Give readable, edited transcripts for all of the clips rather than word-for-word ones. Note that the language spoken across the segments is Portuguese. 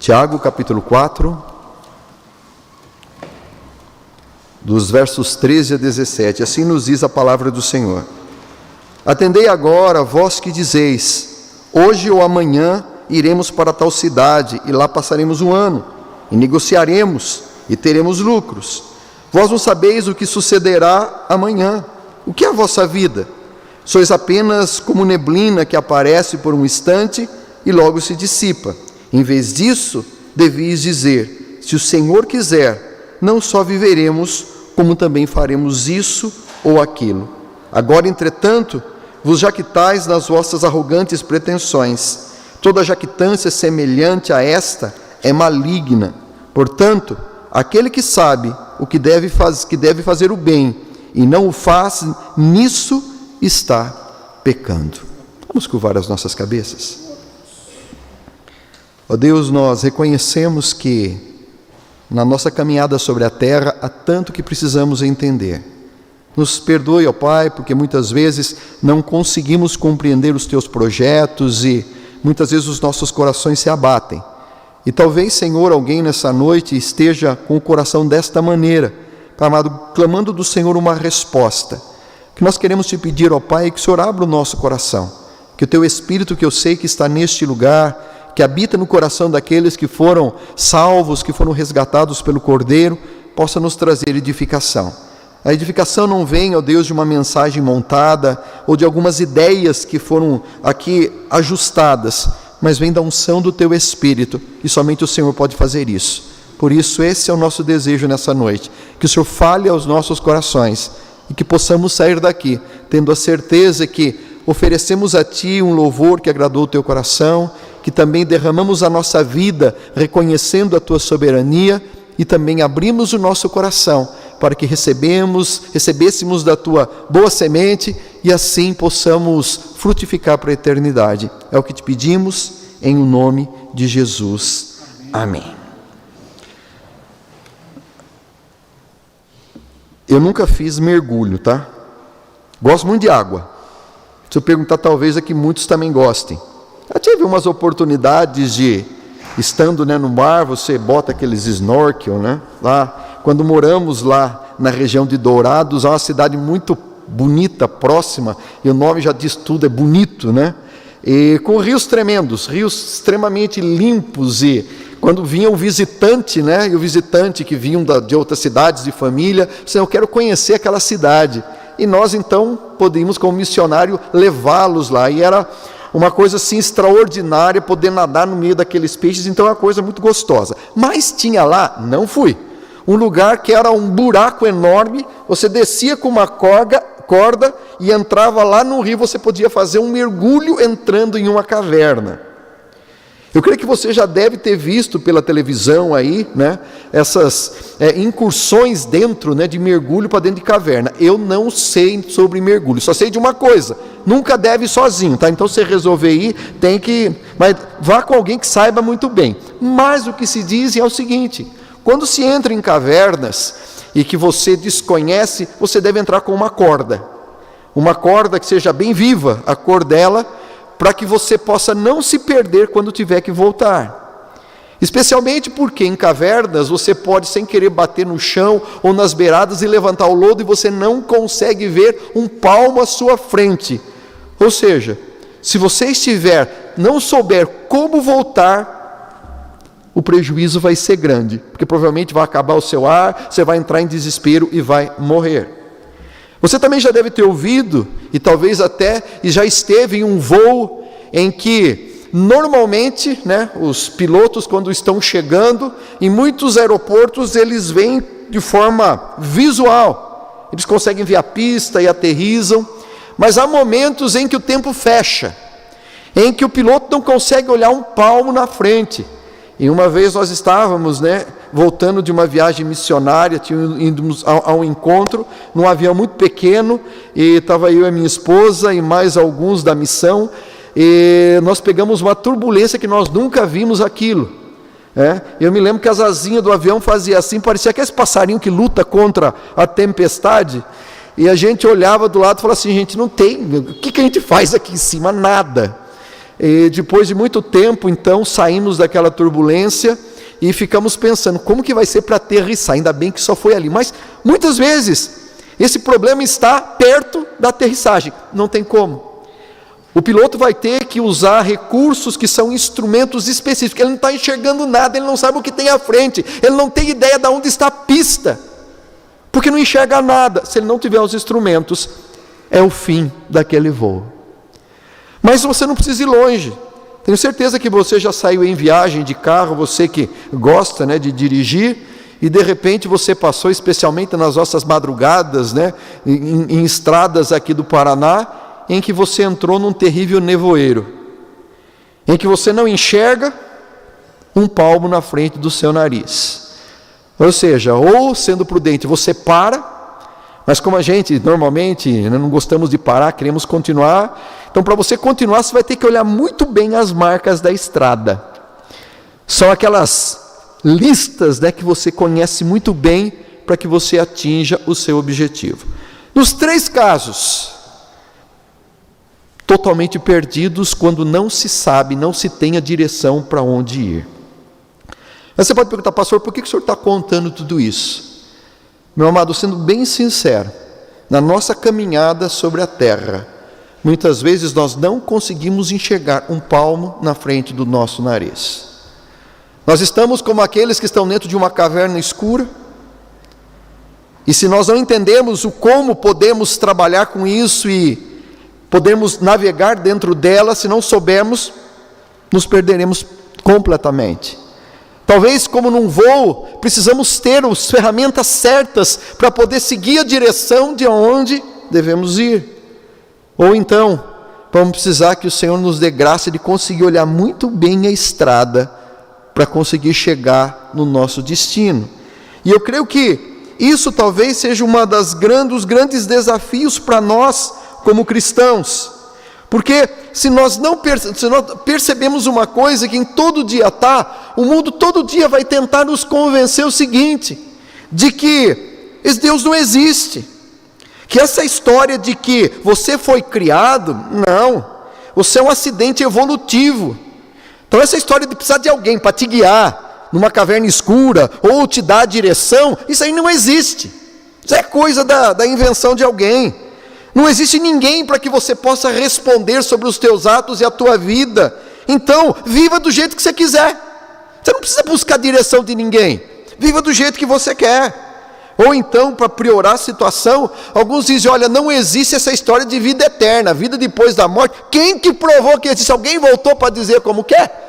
Tiago, capítulo 4, dos versos 13 a 17. Assim nos diz a palavra do Senhor. Atendei agora, vós que dizeis, hoje ou amanhã iremos para tal cidade, e lá passaremos um ano, e negociaremos, e teremos lucros. Vós não sabeis o que sucederá amanhã. O que é a vossa vida? Sois apenas como neblina que aparece por um instante e logo se dissipa. Em vez disso, deveis dizer, se o Senhor quiser, não só viveremos, como também faremos isso ou aquilo. Agora, entretanto, vos jactais nas vossas arrogantes pretensões. Toda jactância semelhante a esta é maligna. Portanto, aquele que sabe o que deve fazer o bem e não o faz, nisso está pecando. Vamos curvar as nossas cabeças. Ó Deus, nós reconhecemos que na nossa caminhada sobre a terra há tanto que precisamos entender. Nos perdoe, ó Pai, porque muitas vezes não conseguimos compreender os Teus projetos e muitas vezes os nossos corações se abatem. E talvez, Senhor, alguém nessa noite esteja com o coração desta maneira, clamando do Senhor uma resposta. Que nós queremos te pedir, ó Pai, que o Senhor abra o nosso coração, que o Teu Espírito, que eu sei que está neste lugar, que habita no coração daqueles que foram salvos, que foram resgatados pelo Cordeiro, possa nos trazer edificação. A edificação não vem, ó Deus, de uma mensagem montada ou de algumas ideias que foram aqui ajustadas, mas vem da unção do Teu Espírito, e somente o Senhor pode fazer isso. Por isso, esse é o nosso desejo nessa noite, que o Senhor fale aos nossos corações e que possamos sair daqui, tendo a certeza que oferecemos a Ti um louvor que agradou o Teu coração, que também derramamos a nossa vida reconhecendo a Tua soberania e também abrimos o nosso coração para que recebêssemos da Tua boa semente e assim possamos frutificar para a eternidade. É o que te pedimos em o nome de Jesus. Amém. Eu nunca fiz mergulho, tá? Gosto muito de água. Se eu perguntar, talvez aqui muitos também gostem. Eu tive umas oportunidades de, estando no mar, você bota aqueles snorkel, lá. Quando moramos lá na região de Dourados, é uma cidade muito bonita, próxima, e o nome já diz tudo, é bonito, E com rios tremendos, rios extremamente limpos, e quando vinha o visitante, e o visitante que vinham de outras cidades, de família, disse, eu quero conhecer aquela cidade. E nós então podíamos, como missionário, levá-los lá, e era uma coisa assim extraordinária, poder nadar no meio daqueles peixes, então é uma coisa muito gostosa. Mas tinha lá, não fui, um lugar que era um buraco enorme, você descia com uma corda e entrava lá no rio, você podia fazer um mergulho entrando em uma caverna. Eu creio que você já deve ter visto pela televisão aí, essas incursões dentro, de mergulho para dentro de caverna. Eu não sei sobre mergulho, só sei de uma coisa, nunca deve ir sozinho, tá? Então, se você resolver ir, mas vá com alguém que saiba muito bem. Mas o que se diz é o seguinte, quando se entra em cavernas e que você desconhece, você deve entrar com uma corda que seja bem viva, a cor dela, para que você possa não se perder quando tiver que voltar. Especialmente porque em cavernas você pode sem querer bater no chão ou nas beiradas e levantar o lodo e você não consegue ver um palmo à sua frente. Ou seja, se você não souber como voltar, o prejuízo vai ser grande, porque provavelmente vai acabar o seu ar, você vai entrar em desespero e vai morrer. Você também já deve ter ouvido, e talvez até já esteve em um voo em que normalmente, os pilotos quando estão chegando, em muitos aeroportos eles vêm de forma visual, eles conseguem ver a pista e aterrissam, mas há momentos em que o tempo fecha, em que o piloto não consegue olhar um palmo na frente. E uma vez nós estávamos, voltando de uma viagem missionária, íamos a um encontro, num avião muito pequeno, e estava eu e a minha esposa e mais alguns da missão, e nós pegamos uma turbulência que nós nunca vimos aquilo. Eu me lembro que as asinhas do avião faziam assim, parecia aquele passarinho que luta contra a tempestade, e a gente olhava do lado e falava assim, gente, não tem, o que a gente faz aqui em cima? Nada. E depois de muito tempo, então, saímos daquela turbulência e ficamos pensando, como que vai ser para aterrissar? Ainda bem que só foi ali. Mas, muitas vezes, esse problema está perto da aterrissagem. Não tem como. O piloto vai ter que usar recursos que são instrumentos específicos. Ele não está enxergando nada, ele não sabe o que tem à frente. Ele não tem ideia de onde está a pista. Porque não enxerga nada. Se ele não tiver os instrumentos, é o fim daquele voo. Mas você não precisa ir longe. Tenho certeza que você já saiu em viagem de carro, você que gosta, de dirigir, e de repente você passou, especialmente nas nossas madrugadas, em estradas aqui do Paraná, em que você entrou num terrível nevoeiro, em que você não enxerga um palmo na frente do seu nariz. Ou seja, ou sendo prudente, você para, mas como a gente normalmente não gostamos de parar, queremos continuar, então para você continuar você vai ter que olhar muito bem as marcas da estrada. São aquelas listas que você conhece muito bem para que você atinja o seu objetivo. Nos 3 casos, totalmente perdidos quando não se sabe, não se tem a direção para onde ir. Mas você pode perguntar, pastor, por que o senhor está contando tudo isso? Meu amado, sendo bem sincero, na nossa caminhada sobre a terra, muitas vezes nós não conseguimos enxergar um palmo na frente do nosso nariz. Nós estamos como aqueles que estão dentro de uma caverna escura, e se nós não entendemos o como podemos trabalhar com isso e podemos navegar dentro dela, se não soubermos, nos perderemos completamente. Talvez, como num voo, precisamos ter as ferramentas certas para poder seguir a direção de onde devemos ir. Ou então, vamos precisar que o Senhor nos dê graça de conseguir olhar muito bem a estrada para conseguir chegar no nosso destino. E eu creio que isso talvez seja dos grandes desafios para nós como cristãos. Porque se nós percebemos uma coisa que em todo dia o mundo todo dia vai tentar nos convencer o seguinte, de que esse Deus não existe, que essa história de que você foi criado, não, você é um acidente evolutivo. Então essa história de precisar de alguém para te guiar numa caverna escura, ou te dar a direção, isso aí não existe. Isso é coisa da invenção de alguém. Não existe ninguém para que você possa responder sobre os teus atos e a tua vida. Então, viva do jeito que você quiser. Você não precisa buscar a direção de ninguém. Viva do jeito que você quer. Ou então, para piorar a situação, alguns dizem, olha, não existe essa história de vida eterna, vida depois da morte. Quem que provou que existe? Alguém voltou para dizer como quer?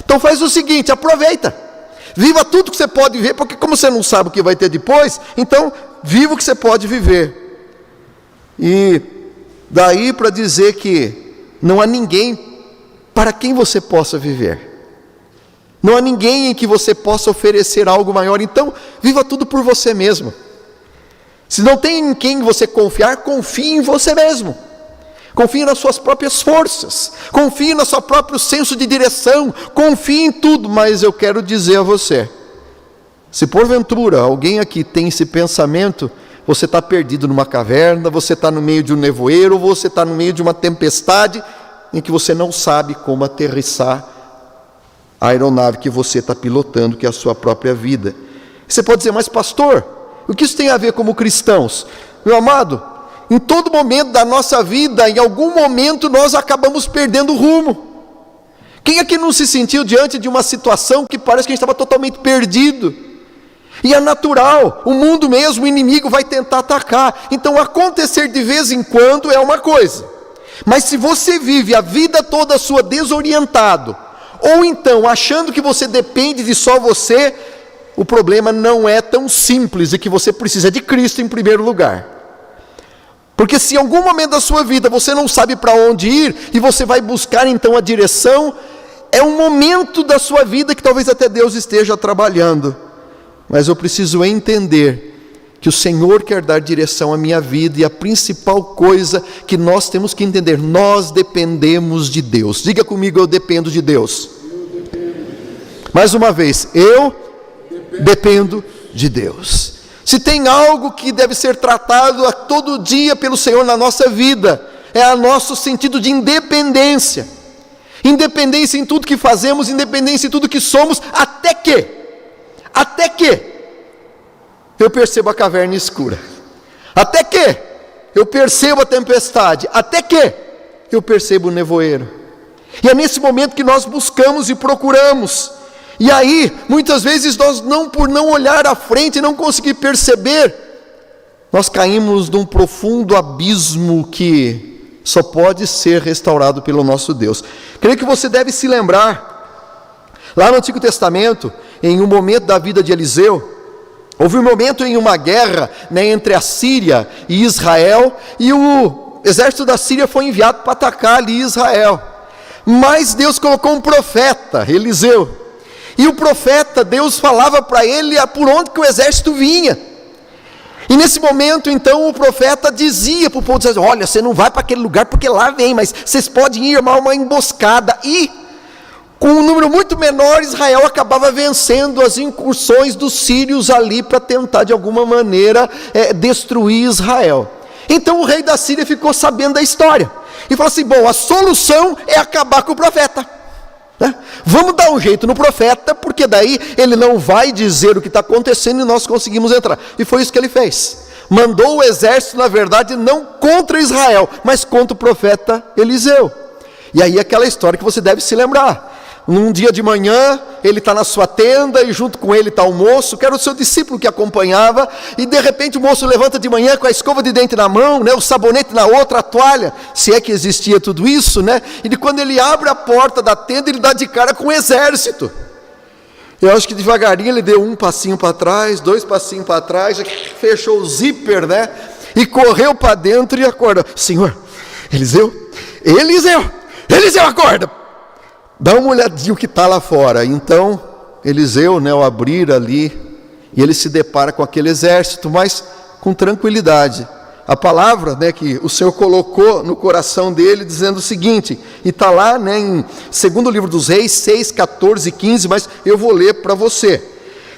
Então faz o seguinte, aproveita. Viva tudo que você pode viver, porque como você não sabe o que vai ter depois, então viva o que você pode viver. E daí para dizer que não há ninguém para quem você possa viver. Não há ninguém em que você possa oferecer algo maior. Então, viva tudo por você mesmo. Se não tem em quem você confiar, confie em você mesmo. Confie nas suas próprias forças. Confie no seu próprio senso de direção. Confie em tudo. Mas eu quero dizer a você, se porventura alguém aqui tem esse pensamento, você está perdido numa caverna, você está no meio de um nevoeiro, ou você está no meio de uma tempestade, em que você não sabe como aterrissar a aeronave que você está pilotando, que é a sua própria vida. Você pode dizer, mas pastor, o que isso tem a ver como cristãos? Meu amado, em todo momento da nossa vida, em algum momento nós acabamos perdendo o rumo. Quem aqui não se sentiu diante de uma situação que parece que a gente estava totalmente perdido? E é natural, o mundo mesmo, o inimigo vai tentar atacar. Então acontecer de vez em quando é uma coisa. Mas se você vive a vida toda sua desorientado, ou então achando que você depende de só você, o problema não é tão simples e que você precisa de Cristo em primeiro lugar. Porque se em algum momento da sua vida você não sabe para onde ir, e você vai buscar então a direção, é um momento da sua vida que talvez até Deus esteja trabalhando. Mas eu preciso entender que o Senhor quer dar direção à minha vida, e a principal coisa que nós temos que entender, nós dependemos de Deus. Diga comigo, eu dependo de Deus. Mais uma vez, eu dependo de Deus. Se tem algo que deve ser tratado a todo dia pelo Senhor na nossa vida, é o nosso sentido de independência. independência em tudo que fazemos, independência em tudo que somos, até que eu percebo a caverna escura, até que eu percebo a tempestade, até que eu percebo o nevoeiro. E é nesse momento que nós buscamos e procuramos. E aí, muitas vezes nós por não olhar à frente, não conseguir perceber, nós caímos num profundo abismo que só pode ser restaurado pelo nosso Deus. Creio que você deve se lembrar, lá no Antigo Testamento, em um momento da vida de Eliseu, houve um momento em uma guerra, né, entre a Síria e Israel, e o exército da Síria foi enviado para atacar ali Israel. Mas Deus colocou um profeta, Eliseu, e o profeta, Deus falava para ele por onde que o exército vinha. E nesse momento, então, o profeta dizia para o povo, olha, você não vai para aquele lugar porque lá vem, mas vocês podem ir armar uma emboscada. E com um número muito menor, Israel acabava vencendo as incursões dos sírios ali para tentar de alguma maneira destruir Israel. Então o rei da Síria ficou sabendo da história e falou assim, bom, a solução é acabar com o profeta, né? Vamos dar um jeito no profeta, porque daí ele não vai dizer o que está acontecendo e nós conseguimos entrar. E foi isso que ele fez. Mandou o exército, na verdade, não contra Israel, mas contra o profeta Eliseu. E aí aquela história que você deve se lembrar. Num dia de manhã, ele está na sua tenda e junto com ele está o moço, que era o seu discípulo que acompanhava, e de repente o moço levanta de manhã com a escova de dente na mão, né, o sabonete na outra, a toalha, se é que existia tudo isso, né? E quando ele abre a porta da tenda, ele dá de cara com o exército. Eu acho que devagarinho ele deu um passinho para trás, 2 passinhos para trás, fechou o zíper, né? E correu para dentro e acordou. Senhor, Eliseu, acorda! Dá uma olhadinha o que está lá fora. Então, Eliseu, né, ao abrir ali, e ele se depara com aquele exército, mas com tranquilidade. A palavra, né, que o Senhor colocou no coração dele, dizendo o seguinte, e está lá, né, em 2º livro dos Reis, 6, 14 e 15, mas eu vou ler para você.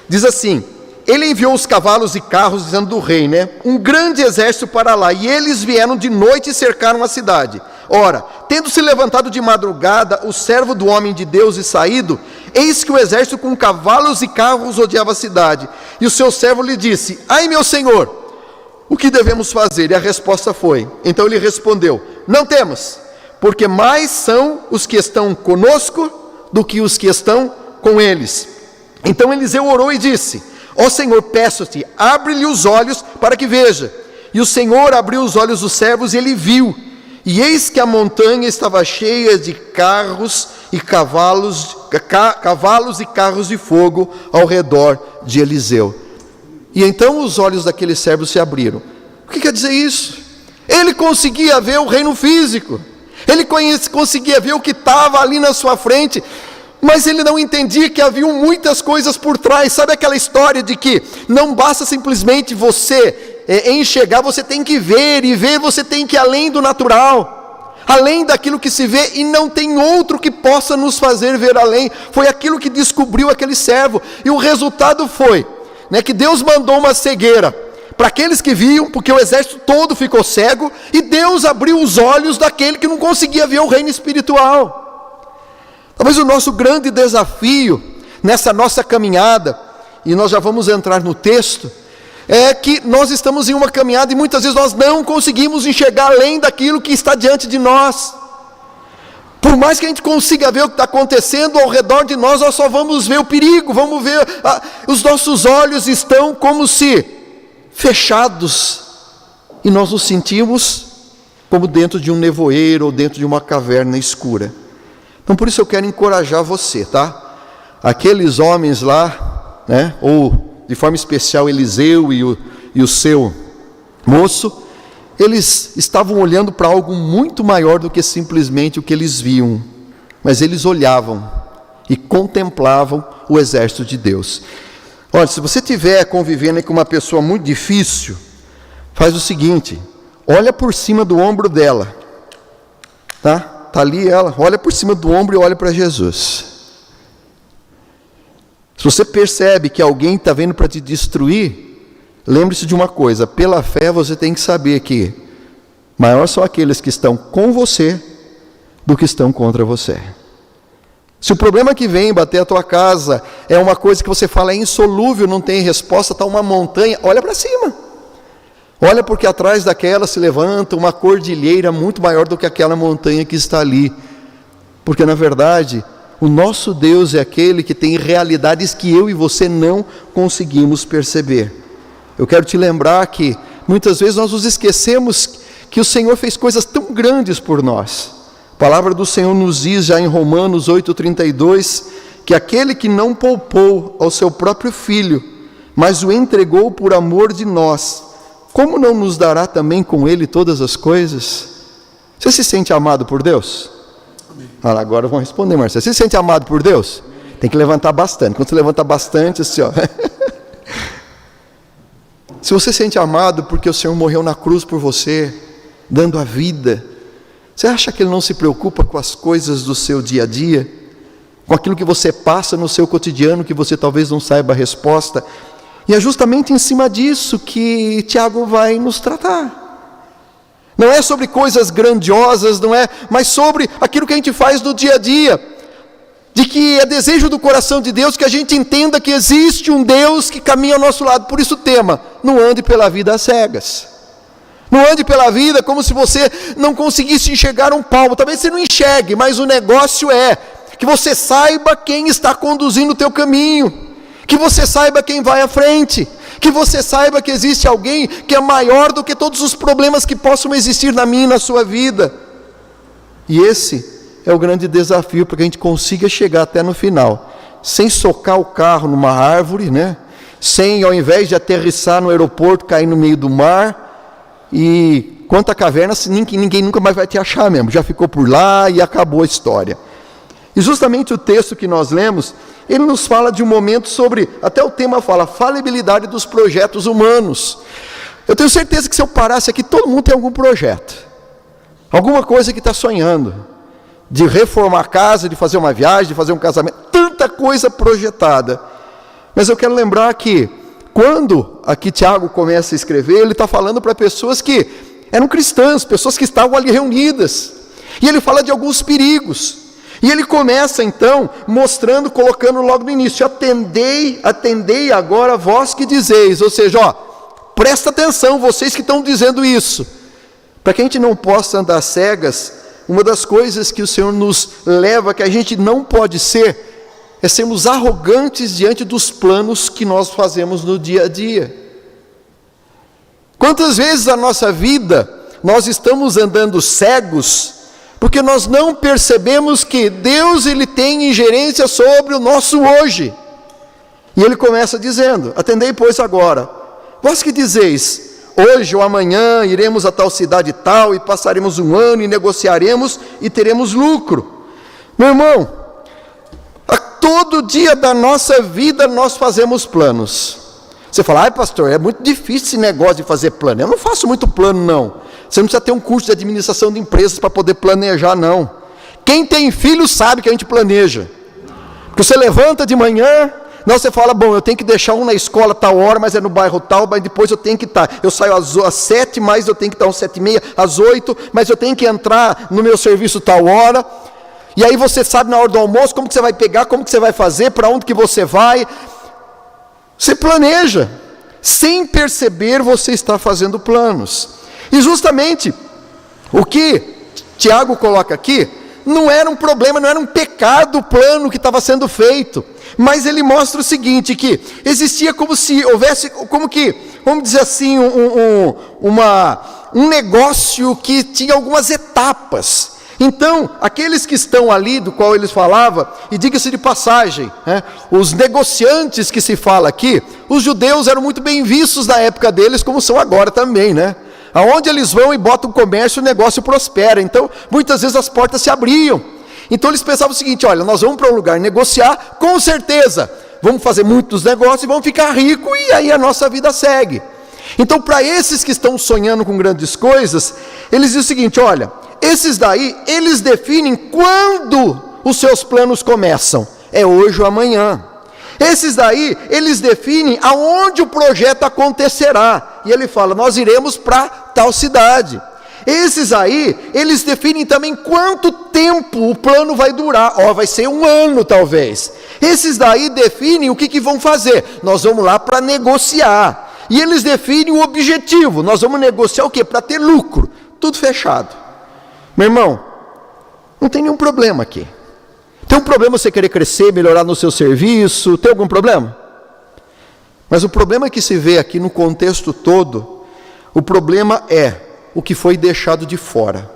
Diz assim, ele enviou os cavalos e carros, dizendo do rei, né, um grande exército para lá, e eles vieram de noite e cercaram a cidade. Ora, tendo se levantado de madrugada o servo do homem de Deus e saído, eis que o exército com cavalos e carros rodeava a cidade. E o seu servo lhe disse, ai meu senhor, o que devemos fazer? E a resposta foi, então ele respondeu, não temos, porque mais são os que estão conosco do que os que estão com eles. Então Eliseu orou e disse, ó Senhor, peço-te, abre-lhe os olhos para que veja. E o Senhor abriu os olhos dos servos e ele viu. E eis que a montanha estava cheia de carros e cavalos e carros de fogo ao redor de Eliseu. E então os olhos daquele servo se abriram. O que quer dizer isso? Ele conseguia ver o reino físico. Ele conseguia ver o que estava ali na sua frente. Mas ele não entendia que haviam muitas coisas por trás. Sabe aquela história de que não basta simplesmente você enxergar, você tem que ver, e ver você tem que ir além do natural, além daquilo que se vê, e não tem outro que possa nos fazer ver além. Foi aquilo que descobriu aquele servo, e o resultado foi, né, que Deus mandou uma cegueira para aqueles que viam, porque o exército todo ficou cego, e Deus abriu os olhos daquele que não conseguia ver o reino espiritual. Talvez o nosso grande desafio nessa nossa caminhada, e nós já vamos entrar no texto, é que nós estamos em uma caminhada e muitas vezes nós não conseguimos enxergar além daquilo que está diante de nós. Por mais que a gente consiga ver o que está acontecendo ao redor de nós, nós só vamos ver o perigo, vamos ver, os nossos olhos estão como se fechados, e nós nos sentimos como dentro de um nevoeiro ou dentro de uma caverna escura. Então por isso eu quero encorajar você, tá? Aqueles homens lá, né, ou de forma especial Eliseu e o seu moço, eles estavam olhando para algo muito maior do que simplesmente o que eles viam, mas eles olhavam e contemplavam o exército de Deus. Olha, se você estiver convivendo com uma pessoa muito difícil, faz o seguinte, olha por cima do ombro dela, tá? Está ali ela, olha por cima do ombro e olha para Jesus. Se você percebe que alguém está vindo para te destruir, lembre-se de uma coisa, pela fé você tem que saber que maior são aqueles que estão com você do que estão contra você. Se o problema que vem bater a tua casa é uma coisa que você fala é insolúvel, não tem resposta, está uma montanha, olha para cima. Olha, porque atrás daquela se levanta uma cordilheira muito maior do que aquela montanha que está ali. Porque na verdade, o nosso Deus é aquele que tem realidades que eu e você não conseguimos perceber. Eu quero te lembrar que muitas vezes nós nos esquecemos que o Senhor fez coisas tão grandes por nós. A palavra do Senhor nos diz já em Romanos 8,32, que aquele que não poupou ao seu próprio Filho, mas o entregou por amor de nós, como não nos dará também com Ele todas as coisas? Você se sente amado por Deus? Agora vão responder, Marcelo. Você se sente amado por Deus? Tem que levantar bastante. Quando você levanta bastante, assim, ó. Se você se sente amado porque o Senhor morreu na cruz por você, dando a vida, você acha que Ele não se preocupa com as coisas do seu dia a dia? Com aquilo que você passa no seu cotidiano, que você talvez não saiba a resposta? E é justamente em cima disso que Tiago vai nos tratar. Não é sobre coisas grandiosas, não é, mas sobre aquilo que a gente faz no dia a dia. De que é desejo do coração de Deus que a gente entenda que existe um Deus que caminha ao nosso lado. Por isso o tema, não ande pela vida às cegas. Não ande pela vida como se você não conseguisse enxergar um palmo. Talvez você não enxergue, mas o negócio é que você saiba quem está conduzindo o teu caminho. Que você saiba quem vai à frente. Que você saiba que existe alguém que é maior do que todos os problemas que possam existir na minha e na sua vida. E esse é o grande desafio para que a gente consiga chegar até no final. Sem socar o carro numa árvore, né? Sem, ao invés de aterrissar no aeroporto, cair no meio do mar. E quanto à caverna, ninguém nunca mais vai te achar mesmo. Já ficou por lá e acabou a história. E justamente o texto que nós lemos, ele nos fala de um momento sobre, até o tema fala, falibilidade dos projetos humanos. Eu tenho certeza que se eu parasse aqui, todo mundo tem algum projeto. Alguma coisa que está sonhando. De reformar a casa, de fazer uma viagem, de fazer um casamento. Tanta coisa projetada. Mas eu quero lembrar que, quando aqui Tiago começa a escrever, ele está falando para pessoas que eram cristãs, pessoas que estavam ali reunidas. E ele fala de alguns perigos. E ele começa então mostrando, colocando logo no início, atendei agora vós que dizeis, ou seja, ó, presta atenção, vocês que estão dizendo isso, para que a gente não possa andar cegas. Uma das coisas que o Senhor nos leva, que a gente não pode ser, é sermos arrogantes diante dos planos que nós fazemos no dia a dia. Quantas vezes na nossa vida nós estamos andando cegos, porque nós não percebemos que Deus ele tem ingerência sobre o nosso hoje. E ele começa dizendo, atendei pois agora, vós que dizeis, hoje ou amanhã iremos a tal cidade tal, e passaremos um ano e negociaremos e teremos lucro. Meu irmão, a todo dia da nossa vida nós fazemos planos. Você fala, ai pastor, é muito difícil esse negócio de fazer plano. Eu não faço muito plano não. Você não precisa ter um curso de administração de empresas para poder planejar, não. Quem tem filho sabe que a gente planeja. Porque você levanta de manhã, não, você fala, bom, eu tenho que deixar um na escola tal hora, mas é no bairro tal, mas depois eu tenho que estar. Eu saio às 7, mas eu tenho que estar às 7h30, às 8, mas eu tenho que entrar no meu serviço tal hora. E aí você sabe na hora do almoço como que você vai pegar, como que você vai fazer, para onde que você vai. Você planeja. Sem perceber, você está fazendo planos. E justamente o que Tiago coloca aqui, não era um problema, não era um pecado o plano que estava sendo feito, mas ele mostra o seguinte, que existia como se houvesse, como que, vamos dizer assim, um negócio que tinha algumas etapas. Então, aqueles que estão ali, do qual eles falavam, e diga-se de passagem, os negociantes que se fala aqui, os judeus eram muito bem vistos na época deles, como são agora também, né? Aonde eles vão e botam comércio, o negócio prospera. Então, muitas vezes as portas se abriam. Então, eles pensavam o seguinte, olha, nós vamos para um lugar negociar, com certeza, vamos fazer muitos negócios e vamos ficar ricos, e aí a nossa vida segue. Então, para esses que estão sonhando com grandes coisas, eles dizem o seguinte, olha, esses daí, eles definem quando os seus planos começam. É hoje ou amanhã. Esses daí, eles definem aonde o projeto acontecerá. E ele fala, nós iremos para tal cidade. Esses aí, eles definem também quanto tempo o plano vai durar. Vai ser 1 ano talvez. Esses daí definem o que vão fazer. Nós vamos lá para negociar. E eles definem o objetivo. Nós vamos negociar o quê? Para ter lucro. Tudo fechado. Meu irmão, não tem nenhum problema aqui. Tem um problema você querer crescer, melhorar no seu serviço? Tem algum problema? Mas o problema que se vê aqui no contexto todo, o problema é o que foi deixado de fora.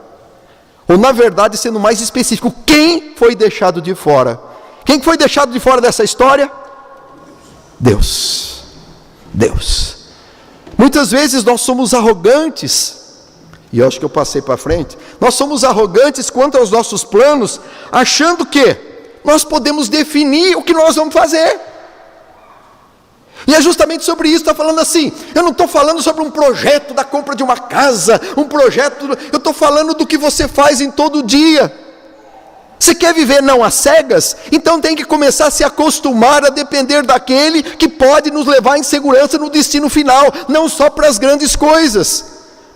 Ou na verdade, sendo mais específico, quem foi deixado de fora? Quem foi deixado de fora dessa história? Deus. Deus. Muitas vezes nós somos arrogantes, e eu acho que eu passei para frente, nós somos arrogantes quanto aos nossos planos, achando que nós podemos definir o que nós vamos fazer. E é justamente sobre isso que está falando assim. Eu não estou falando sobre um projeto da compra de uma casa, um projeto, eu estou falando do que você faz em todo dia. Você quer viver não às cegas? Então tem que começar a se acostumar a depender daquele que pode nos levar em segurança no destino final, não só para as grandes coisas,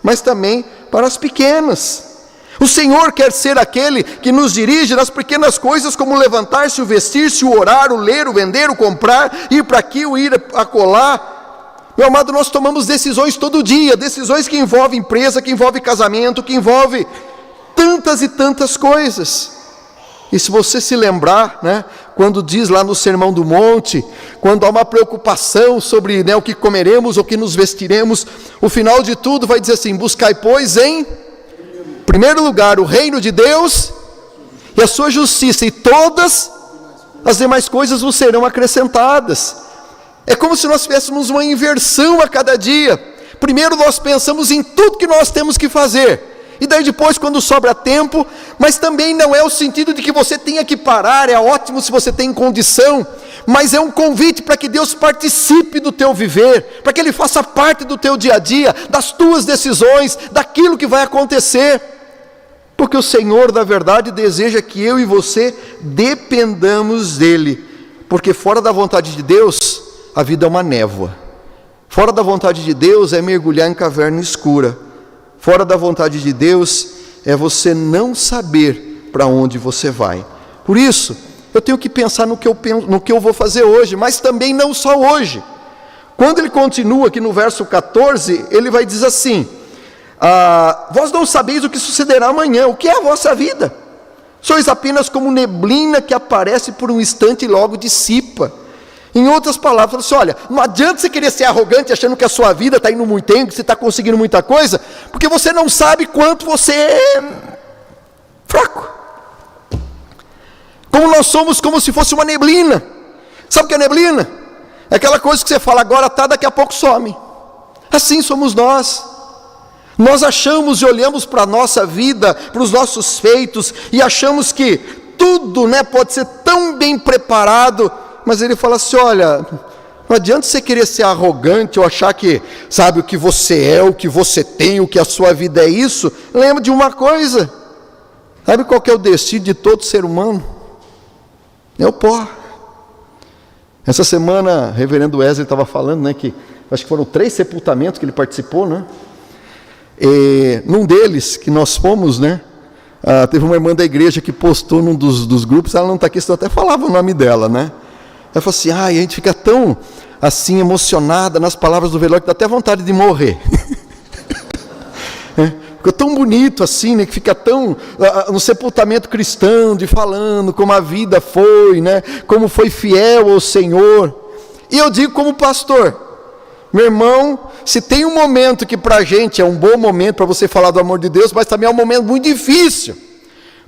mas também para as pequenas. O Senhor quer ser aquele que nos dirige nas pequenas coisas, como levantar-se, o vestir-se, o orar, o ler, o vender, o comprar, ir para aqui, o ir acolá. Meu amado, nós tomamos decisões todo dia, decisões que envolvem empresa, que envolvem casamento, que envolvem tantas e tantas coisas. E se você se lembrar, né, quando diz lá no Sermão do Monte, quando há uma preocupação sobre, né, o que comeremos, o que nos vestiremos, o final de tudo vai dizer assim: buscai, pois, em primeiro lugar o reino de Deus e a sua justiça, e todas as demais coisas vos serão acrescentadas. É como se nós tivéssemos uma inversão a cada dia. Primeiro nós pensamos em tudo que nós temos que fazer, e daí depois, quando sobra tempo, mas também não é o sentido de que você tenha que parar, é ótimo se você tem condição, mas é um convite para que Deus participe do teu viver, para que Ele faça parte do teu dia a dia, das tuas decisões, daquilo que vai acontecer, porque o Senhor, da verdade, deseja que eu e você dependamos dEle, porque fora da vontade de Deus, a vida é uma névoa, fora da vontade de Deus é mergulhar em caverna escura, fora da vontade de Deus é você não saber para onde você vai. Por isso, eu tenho que pensar no que eu vou fazer hoje, mas também não só hoje. Quando ele continua aqui no verso 14, ele vai dizer assim: vós não sabeis o que sucederá amanhã. O que é a vossa vida? Sois apenas como neblina que aparece por um instante e logo dissipa. Em outras palavras, assim, olha, não adianta você querer ser arrogante achando que a sua vida está indo muito bem, que você está conseguindo muita coisa, porque você não sabe quanto você é fraco. Como nós somos como se fosse uma neblina. Sabe o que é neblina? É aquela coisa que você fala agora tá, daqui a pouco some. Assim somos nós. Nós achamos e olhamos para a nossa vida, para os nossos feitos, e achamos que tudo, né, pode ser tão bem preparado, mas ele fala assim: olha, não adianta você querer ser arrogante ou achar que sabe o que você é, o que você tem, o que a sua vida é isso. Lembra de uma coisa: sabe qual que é o destino de todo ser humano? É o pó. Essa semana, o reverendo Wesley estava falando, né, que acho que foram 3 sepultamentos que ele participou, né? E num deles que nós fomos, né, teve uma irmã da igreja que postou num dos grupos, ela não está aqui, senão eu até falava o nome dela, né? Ela falou assim: a gente fica tão assim emocionada nas palavras do velório que dá até vontade de morrer. Ficou tão bonito assim, né, que fica tão no sepultamento cristão, de falando como a vida foi, né, como foi fiel ao Senhor. E eu digo como pastor: meu irmão, se tem um momento que para a gente é um bom momento para você falar do amor de Deus, mas também é um momento muito difícil.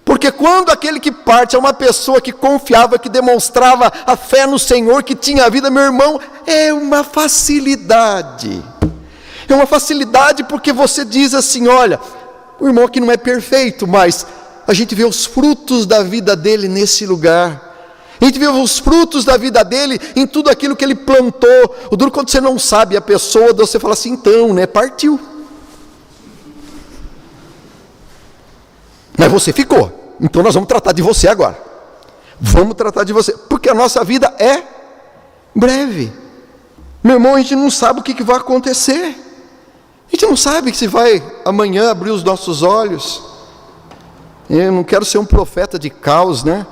Porque quando aquele que parte é uma pessoa que confiava, que demonstrava a fé no Senhor, que tinha a vida, meu irmão, é uma facilidade. É uma facilidade porque você diz assim: olha, o irmão aqui não é perfeito, mas a gente vê os frutos da vida dele nesse lugar. A gente vê os frutos da vida dele em tudo aquilo que ele plantou. O duro quando você não sabe a pessoa, você fala assim: então, né, partiu. Mas você ficou, então nós vamos tratar de você agora. Vamos tratar de você, porque a nossa vida é breve. Meu irmão, a gente não sabe o que vai acontecer. A gente não sabe se vai amanhã abrir os nossos olhos. Eu não quero ser um profeta de caos, né?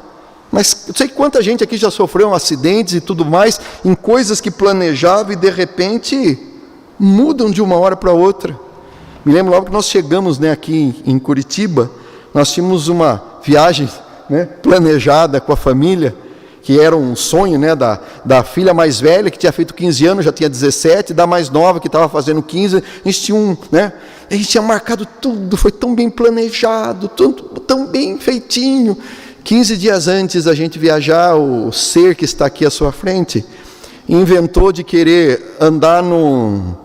Mas eu sei quanta gente aqui já sofreu acidentes e tudo mais, em coisas que planejava e de repente mudam de uma hora para outra. Me lembro logo que nós chegamos, né, aqui em Curitiba, nós tínhamos uma viagem, né, planejada com a família, que era um sonho, né, da filha mais velha, que tinha feito 15 anos, já tinha 17, da mais nova, que estava fazendo 15, a gente tinha a gente tinha marcado tudo, foi tão bem planejado, tudo tão bem feitinho. 15 dias antes da gente viajar, o ser que está aqui à sua frente, inventou de querer andar num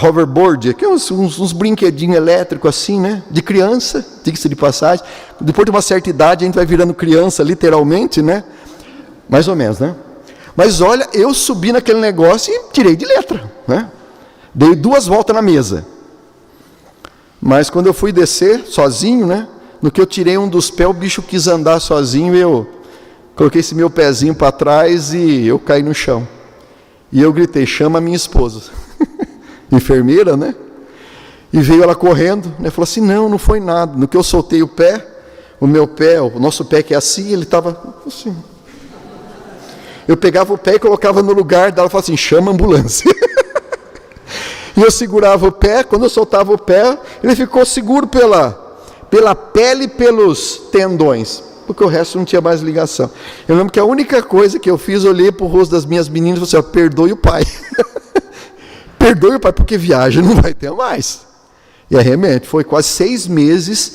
hoverboard, que é uns brinquedinhos elétricos assim, né, de criança, diga-se de passagem. Depois de uma certa idade, a gente vai virando criança, literalmente, né, mais ou menos, né? Mas olha, eu subi naquele negócio e tirei de letra, né? Dei 2 voltas na mesa. Mas quando eu fui descer, sozinho, né? No que eu tirei um dos pés, o bicho quis andar sozinho, eu coloquei esse meu pezinho para trás e eu caí no chão. E eu gritei, chama a minha esposa. Enfermeira, né? E veio ela correndo, né? Falou assim, não foi nada. No que eu soltei o pé, o nosso pé que é assim, ele estava assim. Eu pegava o pé e colocava no lugar dela e falava assim, chama a ambulância. E eu segurava o pé, quando eu soltava o pé, ele ficou seguro pela pele e pelos tendões, porque o resto não tinha mais ligação. Eu lembro que a única coisa que eu fiz, olhei para o rosto das minhas meninas e falei assim, perdoe o pai. Perdoe o pai, porque viagem não vai ter mais. E realmente, foi quase 6 meses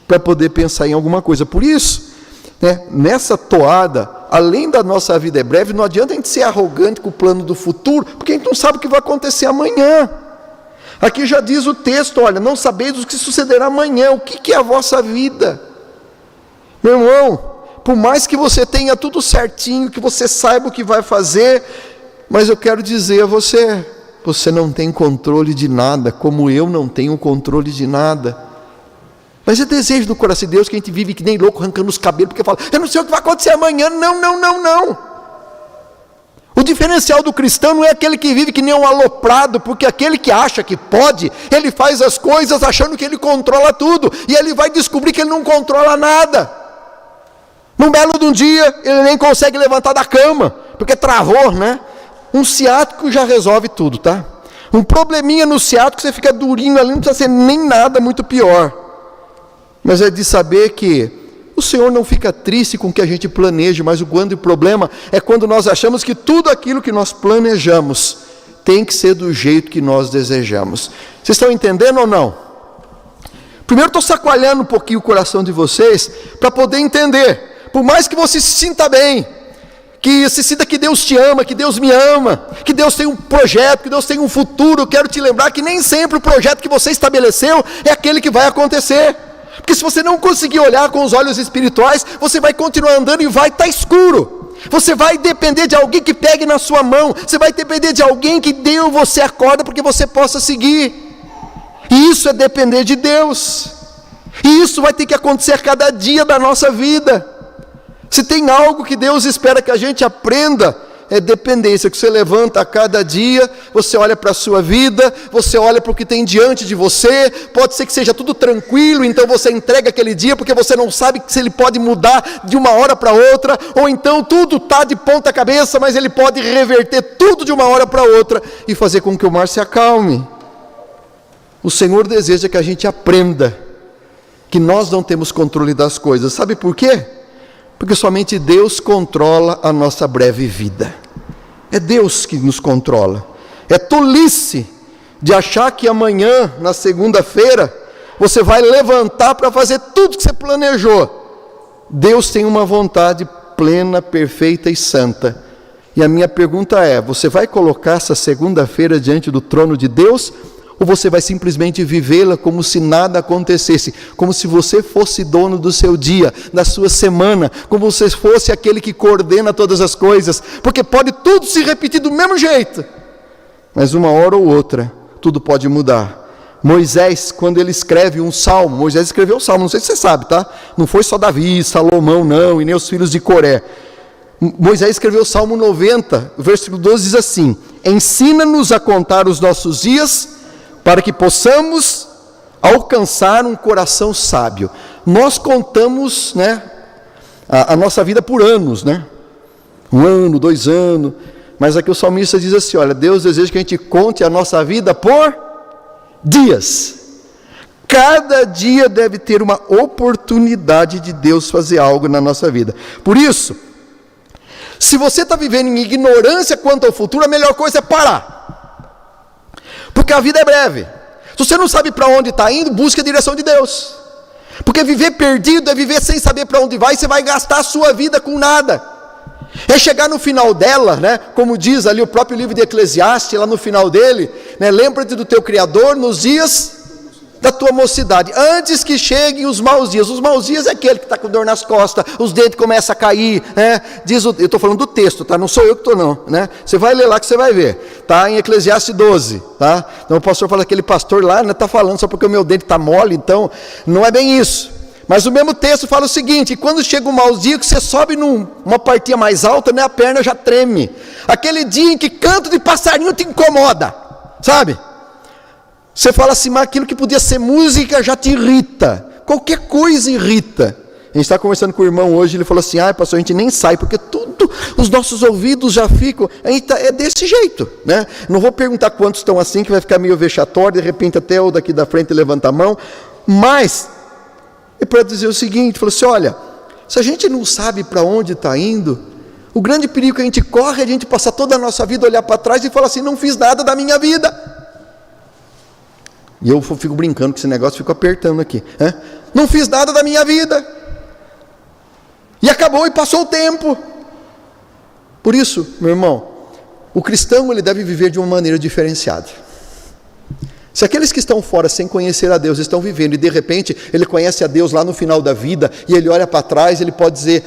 para poder pensar em alguma coisa. Por isso, né, nessa toada, além da nossa vida é breve, não adianta a gente ser arrogante com o plano do futuro, porque a gente não sabe o que vai acontecer amanhã. Aqui já diz o texto, olha, não sabeis o que sucederá amanhã, o que é a vossa vida? Meu irmão, por mais que você tenha tudo certinho, que você saiba o que vai fazer, mas eu quero dizer a você, você não tem controle de nada, como eu não tenho controle de nada. Mas é desejo do coração de Deus que a gente vive que nem louco, arrancando os cabelos, porque fala, eu não sei o que vai acontecer amanhã, não. O diferencial do cristão não é aquele que vive que nem um aloprado, porque aquele que acha que pode, ele faz as coisas achando que ele controla tudo, e ele vai descobrir que ele não controla nada. Num belo de um dia, ele nem consegue levantar da cama, porque travou, né? Um ciático já resolve tudo, tá? Um probleminha no ciático, você fica durinho ali, não precisa ser nem nada muito pior. Mas é de saber que o Senhor não fica triste com o que a gente planeja, mas o grande problema é quando nós achamos que tudo aquilo que nós planejamos tem que ser do jeito que nós desejamos. Vocês estão entendendo ou não? Primeiro estou sacoalhando um pouquinho o coração de vocês, para poder entender. Por mais que você se sinta bem, que se sinta que Deus te ama, que Deus me ama, que Deus tem um projeto, que Deus tem um futuro, eu quero te lembrar que nem sempre o projeto que você estabeleceu é aquele que vai acontecer. Porque se você não conseguir olhar com os olhos espirituais, você vai continuar andando e vai estar escuro. Você vai depender de alguém que pegue na sua mão. Você vai depender de alguém que dê você a corda para que você possa seguir. E isso é depender de Deus. E isso vai ter que acontecer a cada dia da nossa vida. Se tem algo que Deus espera que a gente aprenda, é dependência, que você levanta a cada dia, você olha para a sua vida, você olha para o que tem diante de você, pode ser que seja tudo tranquilo, então você entrega aquele dia, porque você não sabe se ele pode mudar de uma hora para outra, ou então tudo está de ponta cabeça, mas ele pode reverter tudo de uma hora para outra, e fazer com que o mar se acalme. O Senhor deseja que a gente aprenda, que nós não temos controle das coisas, sabe por quê? Porque somente Deus controla a nossa breve vida. É Deus que nos controla. É tolice de achar que amanhã, na segunda-feira, você vai levantar para fazer tudo que você planejou. Deus tem uma vontade plena, perfeita e santa. E a minha pergunta é, você vai colocar essa segunda-feira diante do trono de Deus? Ou você vai simplesmente vivê-la como se nada acontecesse, como se você fosse dono do seu dia, da sua semana, como se fosse aquele que coordena todas as coisas, porque pode tudo se repetir do mesmo jeito, mas uma hora ou outra, tudo pode mudar. Moisés, quando ele escreve um salmo, Moisés escreveu um salmo, não sei se você sabe, tá? Não foi só Davi, Salomão não, e nem os filhos de Coré. Moisés escreveu o Salmo 90, o versículo 12 diz assim, ensina-nos a contar os nossos dias, para que possamos alcançar um coração sábio. Nós contamos, né, a nossa vida por anos, né? 1 ano, 2 anos, mas aqui o salmista diz assim, olha, Deus deseja que a gente conte a nossa vida por dias. Cada dia deve ter uma oportunidade de Deus fazer algo na nossa vida. Por isso, se você está vivendo em ignorância quanto ao futuro, a melhor coisa é parar. Porque a vida é breve. Se você não sabe para onde está indo, busque a direção de Deus. Porque viver perdido é viver sem saber para onde vai, e você vai gastar a sua vida com nada. É chegar no final dela, né? Como diz ali o próprio livro de Eclesiastes, lá no final dele, né? Lembra-te do teu Criador nos dias da tua mocidade, antes que cheguem os maus dias. Os maus dias é aquele que está com dor nas costas, os dentes começam a cair, né? Eu estou falando do texto, tá? Não sou eu que estou não, né? Você vai ler lá que você vai ver, tá? Em Eclesiastes 12, tá? Então o pastor fala, aquele pastor lá, né, está falando só porque o meu dente está mole, então não é bem isso. Mas o mesmo texto fala o seguinte, quando chega um mau dia, que você sobe numa partinha mais alta, né, a perna já treme. Aquele dia em que canto de passarinho te incomoda, sabe? Você fala assim, mas aquilo que podia ser música já te irrita. Qualquer coisa irrita. A gente está conversando com o irmão hoje, ele falou assim, pastor, a gente nem sai, porque tudo, os nossos ouvidos já ficam, é desse jeito, né? Não vou perguntar quantos estão assim, que vai ficar meio vexatório, de repente até o daqui da frente levanta a mão, mas, é para dizer o seguinte, falou assim, olha, se a gente não sabe para onde está indo, o grande perigo que a gente corre é a gente passar toda a nossa vida, olhar para trás e falar assim, não fiz nada da minha vida. E eu fico brincando com esse negócio, fico apertando aqui. Não fiz nada da minha vida. E acabou e passou o tempo. Por isso, meu irmão, o cristão ele deve viver de uma maneira diferenciada. Se aqueles que estão fora sem conhecer a Deus estão vivendo e de repente ele conhece a Deus lá no final da vida e ele olha para trás, ele pode dizer,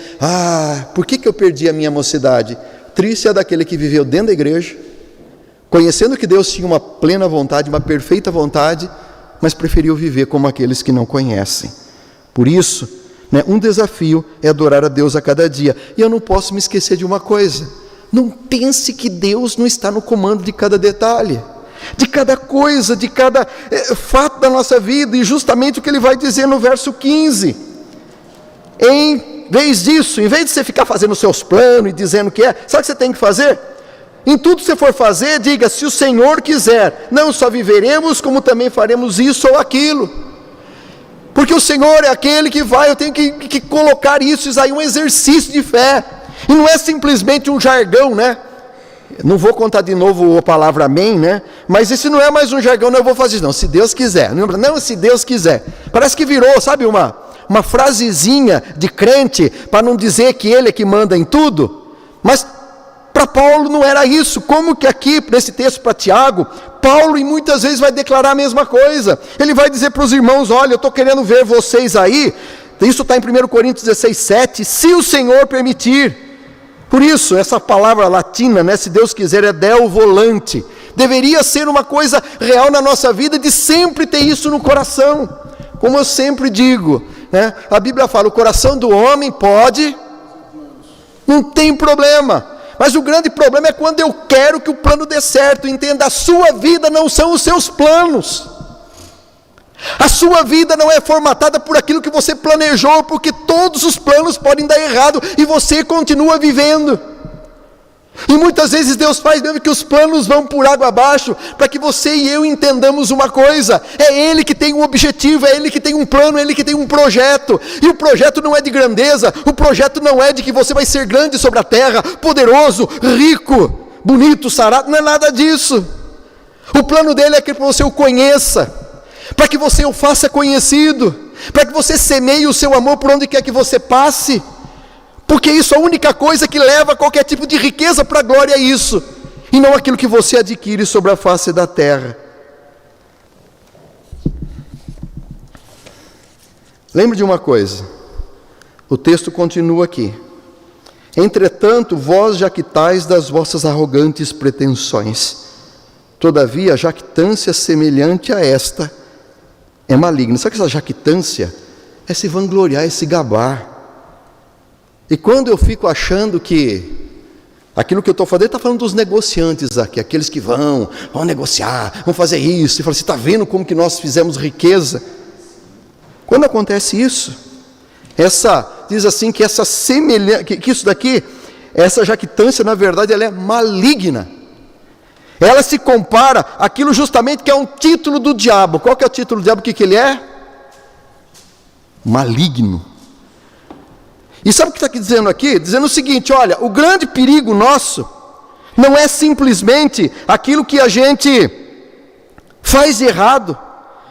por que eu perdi a minha mocidade? Triste é daquele que viveu dentro da igreja, conhecendo que Deus tinha uma plena vontade, uma perfeita vontade, mas preferiu viver como aqueles que não conhecem. Por isso, né, um desafio é adorar a Deus a cada dia. E eu não posso me esquecer de uma coisa. Não pense que Deus não está no comando de cada detalhe, de cada coisa, de cada fato da nossa vida. E justamente o que ele vai dizer no verso 15. Em vez disso, em vez de você ficar fazendo os seus planos e dizendo o que é, sabe o que você tem que fazer? Em tudo que você for fazer, diga, se o Senhor quiser, não só viveremos, como também faremos isso ou aquilo. Porque o Senhor é aquele que vai, eu tenho que colocar isso aí, um exercício de fé. E não é simplesmente um jargão, né? Não vou contar de novo a palavra amém, né? Mas esse não é mais um jargão, não, eu vou fazer isso, não, se Deus quiser. Não, se Deus quiser. Parece que virou, sabe, uma frasezinha de crente, para não dizer que ele é que manda em tudo. Mas para Paulo não era isso. Como que aqui, nesse texto para Tiago, Paulo muitas vezes vai declarar a mesma coisa. Ele vai dizer para os irmãos, olha, eu estou querendo ver vocês aí, isso está em 1 Coríntios 16, 7, se o Senhor permitir. Por isso, essa palavra latina, né, se Deus quiser, é Deo volante. Deveria ser uma coisa real na nossa vida, de sempre ter isso no coração. Como eu sempre digo, né, a Bíblia fala, o coração do homem pode, não tem problema. Mas o grande problema é quando eu quero que o plano dê certo. Entenda, a sua vida não são os seus planos. A sua vida não é formatada por aquilo que você planejou, porque todos os planos podem dar errado e você continua vivendo. E muitas vezes Deus faz mesmo que os planos vão por água abaixo, para que você e eu entendamos uma coisa, é Ele que tem um objetivo, é Ele que tem um plano, é Ele que tem um projeto, e o projeto não é de grandeza, o projeto não é de que você vai ser grande sobre a terra, poderoso, rico, bonito, sarado, não é nada disso. O plano dele é que você o conheça, para que você o faça conhecido, para que você semeie o seu amor por onde quer que você passe, porque isso é a única coisa que leva qualquer tipo de riqueza para a glória, é isso, e não aquilo que você adquire sobre a face da terra. Lembre de uma coisa, o texto continua aqui, entretanto vós jactais das vossas arrogantes pretensões, todavia a jactância semelhante a esta é maligna. Sabe que essa jactância é se vangloriar, é se gabar. E quando eu fico achando que Aquilo que eu estou fazendo, ele está falando dos negociantes aqui, aqueles que vão negociar, vão fazer isso. E fala, você está vendo como que nós fizemos riqueza? Quando acontece isso, diz assim que essa semelhança, que isso daqui, essa jactância, na verdade, ela é maligna. Ela se compara àquilo justamente que é um título do diabo. Qual que é o título do diabo? O que ele é? Maligno. E sabe o que está aqui dizendo aqui? Dizendo o seguinte, olha, o grande perigo nosso não é simplesmente aquilo que a gente faz de errado,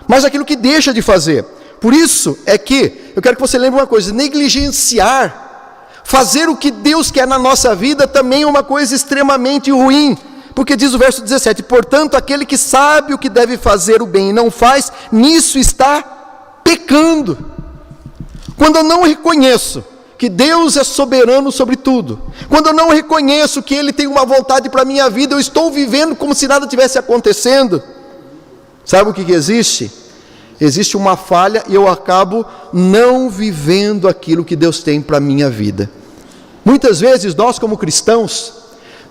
mas aquilo que deixa de fazer. Por isso é que eu quero que você lembre uma coisa, negligenciar, fazer o que Deus quer na nossa vida também é uma coisa extremamente ruim, porque diz o verso 17, portanto, aquele que sabe o que deve fazer o bem e não faz, nisso está pecando. Quando eu não reconheço que Deus é soberano sobre tudo, quando eu não reconheço que Ele tem uma vontade para a minha vida, eu estou vivendo como se nada tivesse acontecendo. Sabe o que existe? Existe uma falha e eu acabo não vivendo aquilo que Deus tem para a minha vida. Muitas vezes nós como cristãos,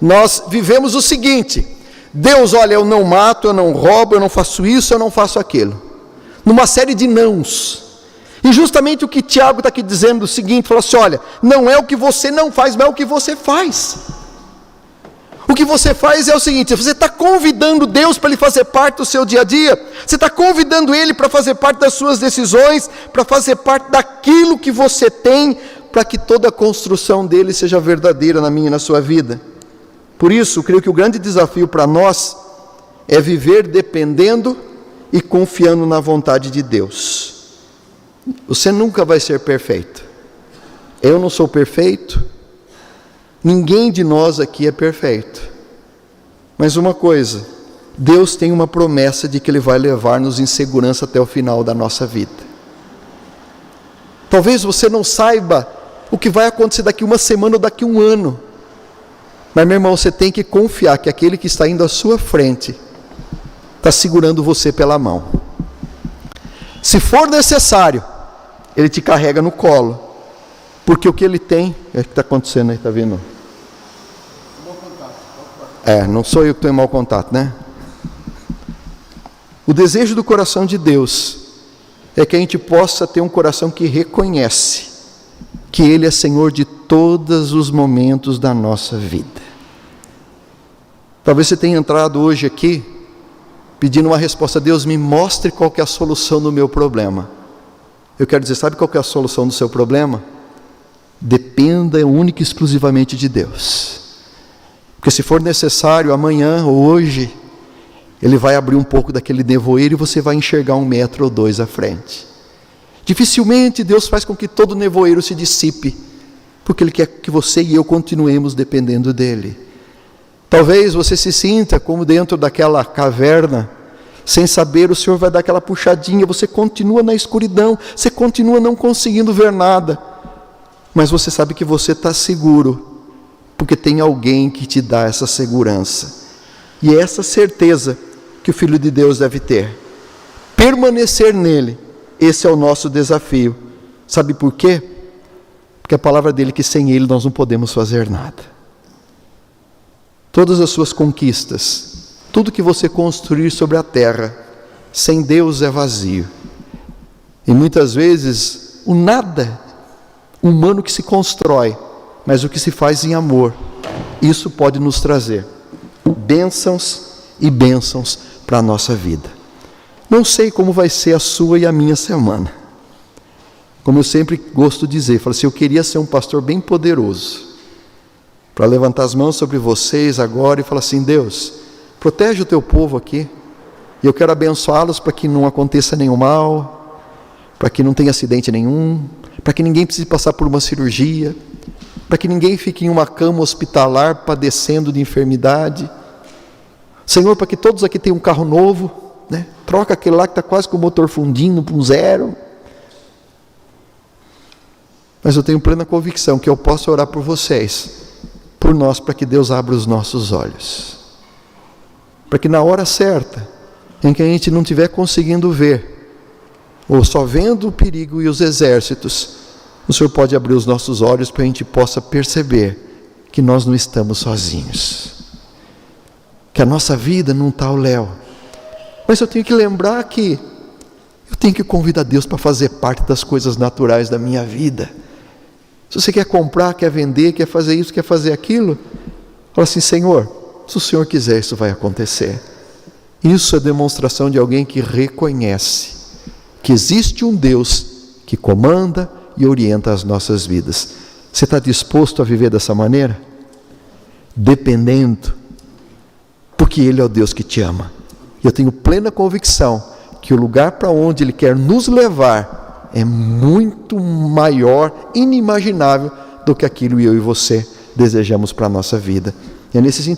nós vivemos o seguinte, Deus, olha, eu não mato, eu não roubo, eu não faço isso, eu não faço aquilo. Numa série de nãos. E justamente o que Tiago está aqui dizendo o seguinte, falou assim, olha, não é o que você não faz, mas é o que você faz. O que você faz é o seguinte, você está convidando Deus para Ele fazer parte do seu dia a dia, você está convidando Ele para fazer parte das suas decisões, para fazer parte daquilo que você tem, para que toda a construção dele seja verdadeira na minha e na sua vida. Por isso, eu creio que o grande desafio para nós é viver dependendo e confiando na vontade de Deus. Você nunca vai ser perfeito. Eu não sou perfeito. Ninguém de nós aqui é perfeito. Mas uma coisa, Deus tem uma promessa de que Ele vai levar-nos em segurança até o final da nossa vida. Talvez você não saiba o que vai acontecer daqui uma semana ou daqui um ano. Mas, meu irmão, você tem que confiar que aquele que está indo à sua frente está segurando você pela mão. Se for necessário, Ele te carrega no colo, porque o que Ele tem, é o que está acontecendo aí, está vendo? Não sou eu que estou em mau contato, né? O desejo do coração de Deus é que a gente possa ter um coração que reconhece que Ele é Senhor de todos os momentos da nossa vida. Talvez você tenha entrado hoje aqui pedindo uma resposta, Deus, me mostre qual que é a solução do meu problema. Eu quero dizer, sabe qual que é a solução do seu problema? Dependa única e exclusivamente de Deus. Porque se for necessário, amanhã ou hoje, Ele vai abrir um pouco daquele nevoeiro e você vai enxergar 1 metro ou 2 à frente. Dificilmente Deus faz com que todo nevoeiro se dissipe, porque Ele quer que você e eu continuemos dependendo dEle. Talvez você se sinta como dentro daquela caverna, sem saber, o Senhor vai dar aquela puxadinha, você continua na escuridão, você continua não conseguindo ver nada, mas você sabe que você está seguro, porque tem alguém que te dá essa segurança, e é essa certeza que o Filho de Deus deve ter, permanecer nele. Esse é o nosso desafio. Sabe por quê? Porque a palavra dele é que sem Ele nós não podemos fazer nada. Todas as suas conquistas, tudo que você construir sobre a terra, sem Deus é vazio. E muitas vezes o nada humano que se constrói, mas o que se faz em amor, isso pode nos trazer bênçãos e bênçãos para a nossa vida. Não sei como vai ser a sua e a minha semana. Como eu sempre gosto de dizer, falo assim, eu queria ser um pastor bem poderoso, para levantar as mãos sobre vocês agora e falar assim, Deus, protege o teu povo aqui, e eu quero abençoá-los para que não aconteça nenhum mal, para que não tenha acidente nenhum, para que ninguém precise passar por uma cirurgia, para que ninguém fique em uma cama hospitalar padecendo de enfermidade. Senhor, para que todos aqui tenham um carro novo, né? Troca aquele lá que está quase com o motor fundindo para um zero. Mas eu tenho plena convicção que eu posso orar por vocês, por nós, para que Deus abra os nossos olhos, para que na hora certa, em que a gente não estiver conseguindo ver, ou só vendo o perigo e os exércitos, o Senhor pode abrir os nossos olhos para que a gente possa perceber que nós não estamos sozinhos, que a nossa vida não está ao léu. Mas eu tenho que lembrar que eu tenho que convidar Deus para fazer parte das coisas naturais da minha vida. Se você quer comprar, quer vender, quer fazer isso, quer fazer aquilo, fala assim: Senhor, se o Senhor quiser, isso vai acontecer. Isso é demonstração de alguém que reconhece que existe um Deus que comanda e orienta as nossas vidas. Você está disposto a viver dessa maneira? Dependendo, porque Ele é o Deus que te ama. Eu tenho plena convicção que o lugar para onde Ele quer nos levar é muito maior, inimaginável, do que aquilo eu e você desejamos para a nossa vida. É nesse sentido